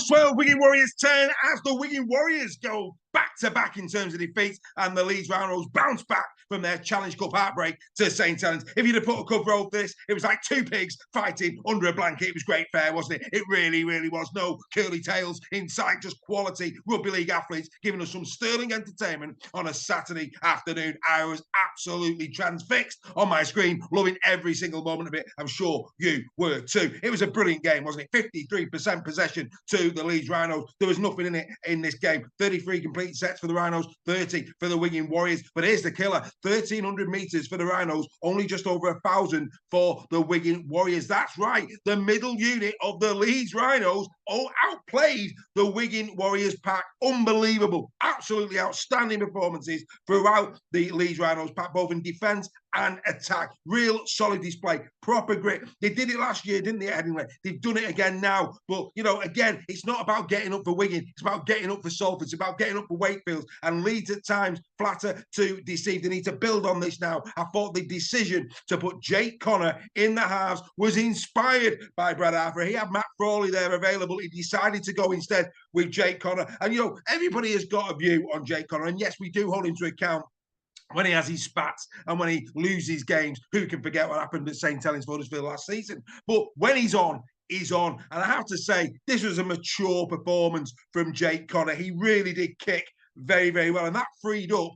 12, Wigan Warriors 10, as the Wigan Warriors go back-to-back in terms of defeats, and the Leeds Rhinos bounce back from their Challenge Cup heartbreak to St Helens. If you'd have put a cover over this, it was like two pigs fighting under a blanket. It was great fair, wasn't it? It really, really was. No curly tails in sight, just quality rugby league athletes giving us some sterling entertainment on a Saturday afternoon. I was absolutely transfixed on my screen, loving every single moment of it. I'm sure you were too. It was a brilliant game, wasn't it? 53% possession to the Leeds Rhinos. There was nothing in it in this game. 33 complete sets for the Rhinos, 30 for the Wigan Warriors. But here's the killer: 1,300 metres for the Rhinos, only just over 1,000 for the Wigan Warriors. That's right, the middle unit of the Leeds Rhinos outplayed the Wigan Warriors pack. Unbelievable, absolutely outstanding performances throughout the Leeds Rhinos pack, both in defence and attack. Real solid display, proper grit. They did it last year, didn't they, Headingley? They've done it again now. But, you know, again, it's not about getting up for Wigan. It's about getting up for Salford. It's about getting up for Wakefield. And Leeds at times flatter to deceive. They need to build on this now. I thought the decision to put Jake Connor in the halves was inspired by Brad Arthur. He had Matt Frawley there available. He decided to go instead with Jake Connor. And, you know, everybody has got a view on Jake Connor. And yes, we do hold him to account when he has his spats and when he loses games. Who can forget what happened at St Helens Huddersfield last season? But when he's on, he's on. And I have to say, this was a mature performance from Jake Connor. He really did kick very, very well. And that freed up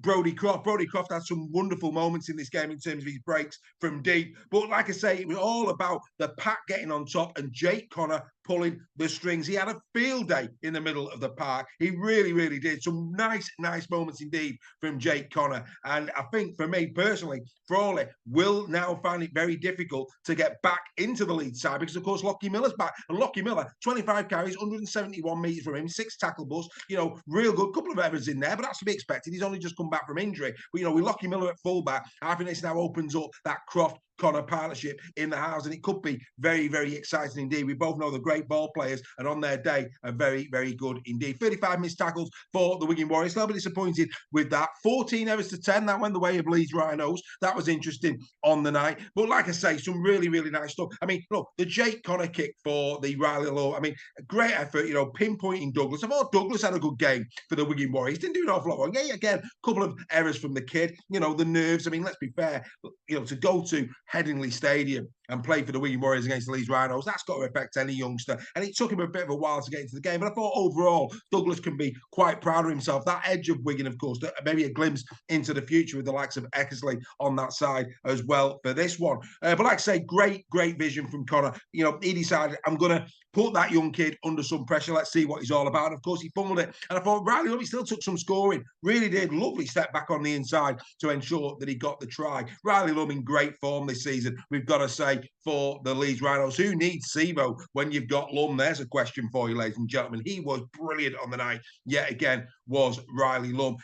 Brodie Croft. Brodie Croft had some wonderful moments in this game in terms of his breaks from deep. But like I say, it was all about the pack getting on top and Jake Connor pulling the strings. He had a field day in the middle of the park. He really, really did. Some nice moments indeed from Jake Connor. And I think for me personally, Frawley will now find it very difficult to get back into the lead side because, of course, Lockie Miller's back. And Lockie Miller, 25 carries, 171 metres from him, 6 tackle busts, you know, real good. Couple of errors in there, but that's to be expected. He's only just come back from injury. But, you know, with Lockie Miller at fullback, I think this now opens up that Croft Connor partnership in the house, and it could be very, very exciting indeed. We both know the great ball players, and on their day are very, very good indeed. 35 missed tackles for the Wigan Warriors. A little bit disappointed with that. 14 errors to 10. That went the way of Leeds Rhinos. That was interesting on the night. But like I say, some really, really nice stuff. I mean, look, the Jake Connor kick for the Riley Lowe. I mean, a great effort, you know, pinpointing Douglas. I thought Douglas had a good game for the Wigan Warriors. Didn't do an awful lot wrong. Yeah, again, a couple of errors from the kid. You know, the nerves. I mean, let's be fair. You know, to go to Headingley Stadium and play for the Wigan Warriors against the Leeds Rhinos, that's got to affect any youngster. And it took him a bit of a while to get into the game. But I thought overall, Douglas can be quite proud of himself. That edge of Wigan, of course, maybe a glimpse into the future with the likes of Eckersley on that side as well for this one. But like I say, great vision from Connor. You know, he decided, I'm going to put that young kid under some pressure. Let's see what he's all about. And of course, he fumbled it. And I thought, Riley Lowe, he still took some scoring. Really did. Lovely step back on the inside to ensure that he got the try. Riley Lowe in great form this season, we've got to say, for the Leeds Rhinos. Who needs Sivo when you've got Lum? There's a question for you, ladies and gentlemen. He was brilliant on the night. Yet again, was Riley Lum.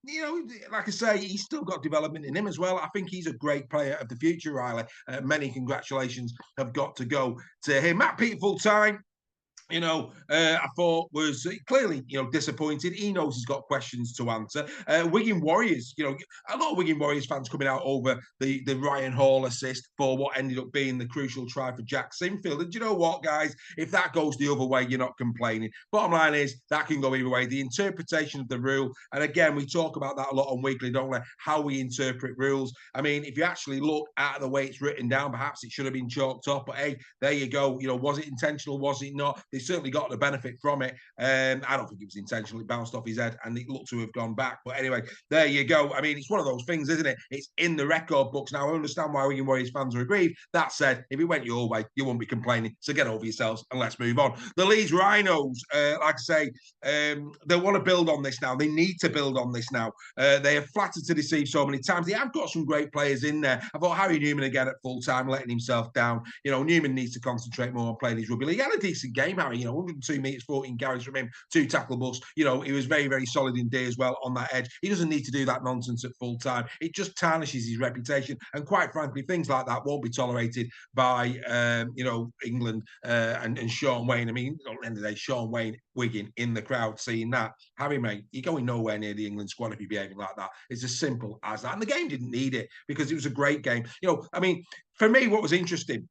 You know, like I say, he's still got development in him as well. I think he's a great player of the future, Riley. Many congratulations have got to go to him. Matt Peter full-time, you know, I thought was clearly, you know, disappointed. He knows he's got questions to answer. Wigan Warriors, you know, a lot of Wigan Warriors fans coming out over the Ryan Hall assist for what ended up being the crucial try for Jack Sinfield. And do you know what, guys? If that goes the other way, you're not complaining. Bottom line is that can go either way. The interpretation of the rule, and again, we talk about that a lot on Weekly, don't we? How we interpret rules. I mean, if you actually look at the way it's written down, perhaps it should have been chalked up. But hey, there you go. You know, was it intentional? Was it not? They certainly got the benefit from it. I don't think it was intentional. It bounced off his head and it looked to have gone back. But anyway, there you go. I mean, it's one of those things, isn't it? It's in the record books. Now, I understand why Wigan Warriors fans are aggrieved. That said, if it went your way, you won't be complaining. So get over yourselves and let's move on. The Leeds Rhinos, like I say, they want to build on this now. They need to build on this now. They have flattered to deceive so many times. They have got some great players in there. I thought Harry Newman again at full time, letting himself down. You know, Newman needs to concentrate more on playing his rugby league. He had a decent game, Harry. You know, 102 metres, 14 carries from him, 2 tackle busts. You know, he was very solid in day as well on that edge. He doesn't need to do that nonsense at full time. It just tarnishes his reputation. And quite frankly, things like that won't be tolerated by, you know, England and Sean Wayne. I mean, at the end of the day, Sean Wayne, Wigan in the crowd seeing that. Harry, mate, you're going nowhere near the England squad if you're behaving like that. It's as simple as that. And the game didn't need it because it was a great game. You know, I mean, for me, what was interesting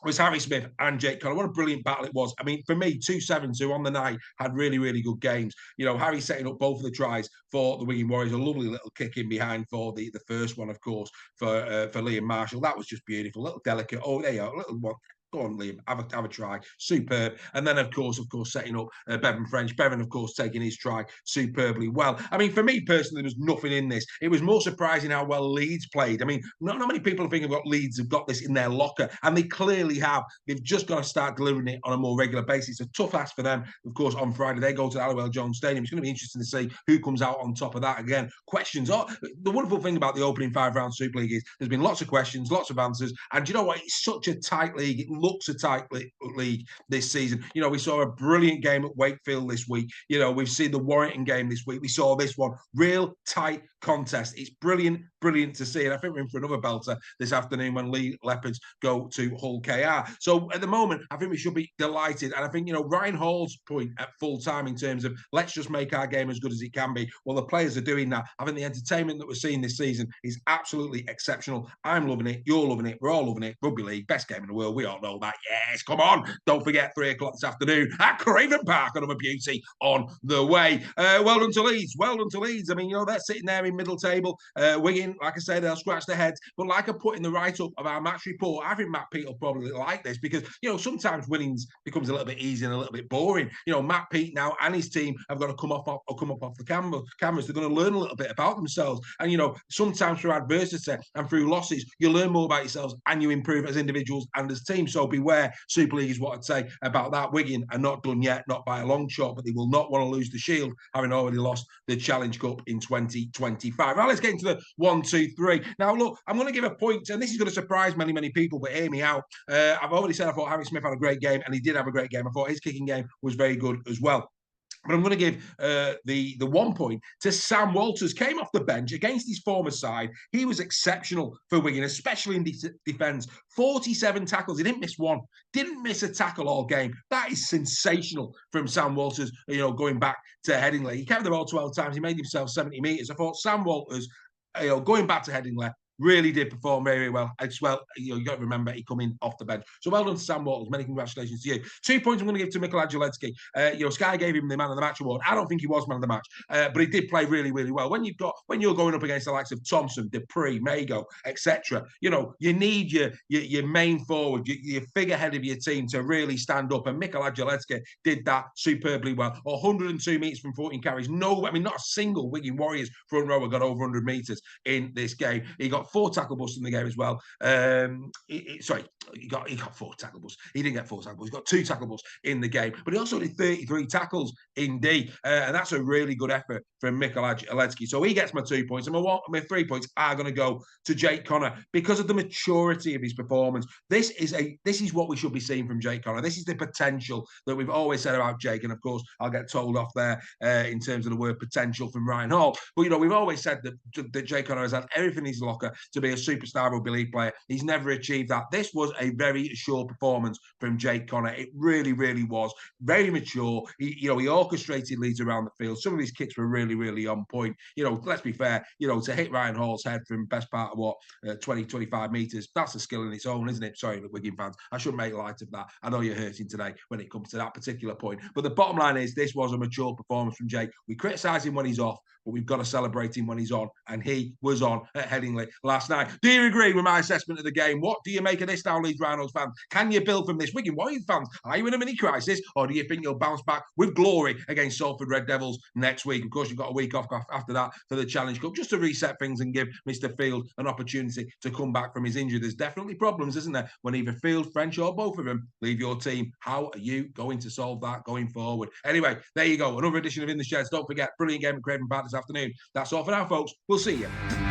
was Harry Smith and Jake Connor. What a brilliant battle it was. I mean, for me, 2-7s who on the night had really, really good games. You know, Harry setting up both of the tries for the Wigan Warriors, a lovely little kick in behind for the first one, of course, for Liam Marshall. That was just beautiful, a little delicate. Oh, there you go, a little one. Go on, Liam, have a try. Superb. And then, of course, setting up Bevan French. Bevan, of course, taking his try superbly well. I mean, for me personally, there was nothing in this. It was more surprising how well Leeds played. I mean, not many people think about Leeds have got this in their locker, and they clearly have. They've just got to start delivering it on a more regular basis. It's a tough ask for them. Of course, on Friday, they go to Halliwell Jones Stadium. It's going to be interesting to see who comes out on top of that again. Questions. Oh, the wonderful thing about the opening 5-round Super League is there's been lots of questions, lots of answers. And do you know what? It's such a tight league. It looks a tight league this season. You know, we saw a brilliant game at Wakefield this week. You know, we've seen the Warrington game this week. We saw this one. Real tight contest. It's brilliant to see. And I think we're in for another belter this afternoon when Leeds Leopards go to Hull KR. So at the moment, I think we should be delighted. And I think, you know, Ryan Hall's point at full time in terms of let's just make our game as good as it can be. Well, the players are doing that. I think the entertainment that we're seeing this season is absolutely exceptional. I'm loving it. You're loving it. We're all loving it. Rugby League, best game in the world. We all know that. Yes, come on. Don't forget 3 o'clock this afternoon at Craven Park. Another beauty on the way. Well done to Leeds. Well done to Leeds. I mean, you know, they're sitting there in middle table. Wigan, like I say, they'll scratch their heads. But like I put in the write-up of our match report, I think Matt Peat will probably like this because, you know, sometimes winnings becomes a little bit easy and a little bit boring. You know, Matt Peat now and his team have got to come up off the cameras. They're going to learn a little bit about themselves. And, you know, sometimes through adversity and through losses, you learn more about yourselves and you improve as individuals and as teams. So beware, Super League is what I'd say about that. Wigan are not done yet, not by a long shot, but they will not want to lose the Shield, having already lost the Challenge Cup in 2025. Now, let's get into the 1, 2, 3. Now, look, I'm going to give a point, and this is going to surprise many, many people, but hear me out. I've already said I thought Harry Smith had a great game, and he did have a great game. I thought his kicking game was very good as well. But I'm going to give the 1 point to Sam Walters. Came off the bench against his former side. He was exceptional for Wigan, especially in defence. 47 tackles. He didn't miss one. Didn't miss a tackle all game. That is sensational from Sam Walters, you know, going back to Headingley. He carried the ball 12 times. He made himself 70 metres. I thought Sam Walters, you know, going back to Headingley, really did perform very well as well. You know, you got to remember he coming off the bench. So well done to Sam Walters. Many congratulations to you. 2 points I'm going to give to Mikołaj Zielecki. You know, Sky gave him the man of the match award. I don't think he was man of the match, but he did play really, really well. When you're going up against the likes of Thompson, Dupree, Mago, etc., you know, you need your main forward, your figurehead of your team to really stand up. And Mikołaj Zielecki did that superbly well. 102 metres from 14 carries. No, I mean, not a single Wigan Warriors front rower got over 100 metres in this game. He got 4 tackle busts in the game as well. He got 4 tackle busts. He didn't get 4 tackle busts. He got 2 tackle busts in the game, but he also did 33 tackles in D, and that's a really good effort from Mikołaj Zielecki. So he gets my 2 points, and my 3 points are going to go to Jake Connor because of the maturity of his performance. This is what we should be seeing from Jake Connor. This is the potential that we've always said about Jake, and of course I'll get told off there in terms of the word potential from Ryan Hall. But you know, we've always said that Jake Connor has had everything in his locker to be a superstar rugby league player. He's never achieved that. This was a very sure performance from Jake Connor. It really, really was. Very mature. He orchestrated Leeds around the field. Some of his kicks were really, really on point. You know, let's be fair, you know, to hit Ryan Hall's head from best part of 20, 25 metres, that's a skill in its own, isn't it? Sorry, the Wigan fans. I shouldn't make light of that. I know you're hurting today when it comes to that particular point. But the bottom line is this was a mature performance from Jake. We criticise him when he's off, but we've got to celebrate him when he's on. And he was on at Headingley last night. Do you agree with my assessment of the game? What do you make of this now, Leeds Rhinos fans? Can you build from this? Wigan Warriors fans, are you in a mini crisis, or do you think you'll bounce back with glory against Salford Red Devils next week? Of course, you've got a week off after that for the Challenge Cup, just to reset things and give Mr. Field an opportunity to come back from his injury. There's definitely problems, isn't there, when either Field, French, or both of them leave your team. How are you going to solve that going forward? Anyway, there you go. Another edition of In the Sheds. Don't forget, brilliant game at Craven Park this afternoon. That's all for now, folks. We'll see you.